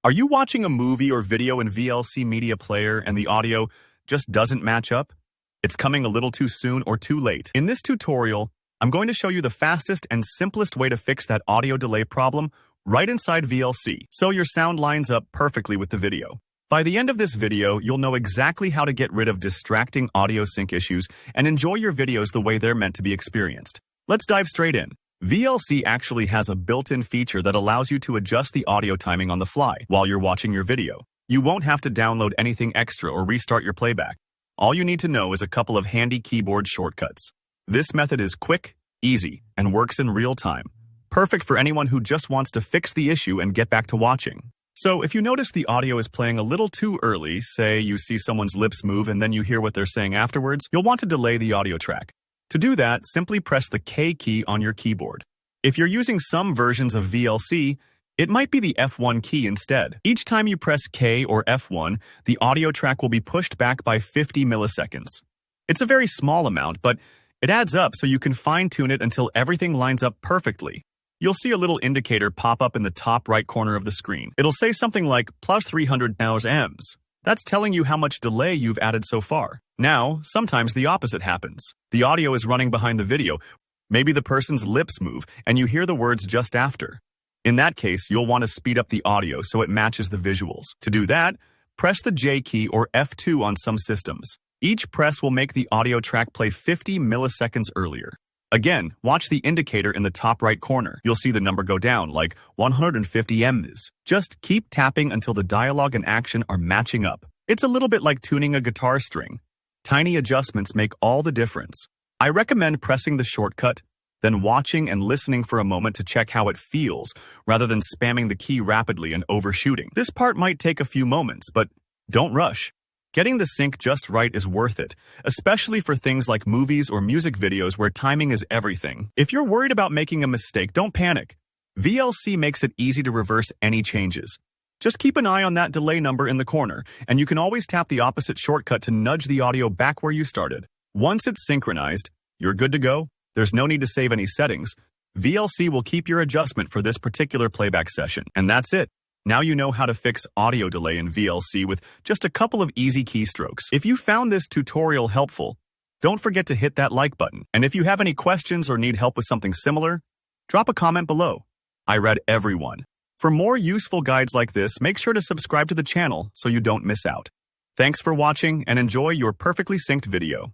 Are you watching a movie or video in VLC Media Player and the audio just doesn't match up? It's coming a little too soon or too late. In this tutorial, I'm going to show you the fastest and simplest way to fix that audio delay problem right inside VLC, so your sound lines up perfectly with the video. By the end of this video, you'll know exactly how to get rid of distracting audio sync issues and enjoy your videos the way they're meant to be experienced. Let's dive straight in. VLC actually has a built-in feature that allows you to adjust the audio timing on the fly while you're watching your video. You won't have to download anything extra or restart your playback. All you need to know is a couple of handy keyboard shortcuts. This method is quick, easy, and works in real time. Perfect for anyone who just wants to fix the issue and get back to watching. So if you notice the audio is playing a little too early, say you see someone's lips move and then you hear what they're saying afterwards, you'll want to delay the audio track. To do that, simply press the K key on your keyboard. If you're using some versions of VLC, it might be the F1 key instead. Each time you press K or F1, the audio track will be pushed back by 50 milliseconds. It's a very small amount, but it adds up so you can fine-tune it until everything lines up perfectly. You'll see a little indicator pop up in the top right corner of the screen. It'll say something like plus 300 ms. That's telling you how much delay you've added so far. Now, sometimes the opposite happens. The audio is running behind the video. Maybe the person's lips move, and you hear the words just after. In that case, you'll want to speed up the audio so it matches the visuals. To do that, press the J key or F2 on some systems. Each press will make the audio track play 50 milliseconds earlier. Again, watch the indicator in the top right corner. You'll see the number go down, like 150 ms. Just keep tapping until the dialogue and action are matching up. It's a little bit like tuning a guitar string. Tiny adjustments make all the difference. I recommend pressing the shortcut, then watching and listening for a moment to check how it feels, rather than spamming the key rapidly and overshooting. This part might take a few moments, but don't rush. Getting the sync just right is worth it, especially for things like movies or music videos where timing is everything. If you're worried about making a mistake, don't panic. VLC makes it easy to reverse any changes. Just keep an eye on that delay number in the corner, and you can always tap the opposite shortcut to nudge the audio back where you started. Once it's synchronized, you're good to go. There's no need to save any settings. VLC will keep your adjustment for this particular playback session, and that's it. Now you know how to fix audio delay in VLC with just a couple of easy keystrokes. If you found this tutorial helpful, don't forget to hit that like button. And if you have any questions or need help with something similar, drop a comment below. I read every one. For more useful guides like this, make sure to subscribe to the channel so you don't miss out. Thanks for watching and enjoy your perfectly synced video.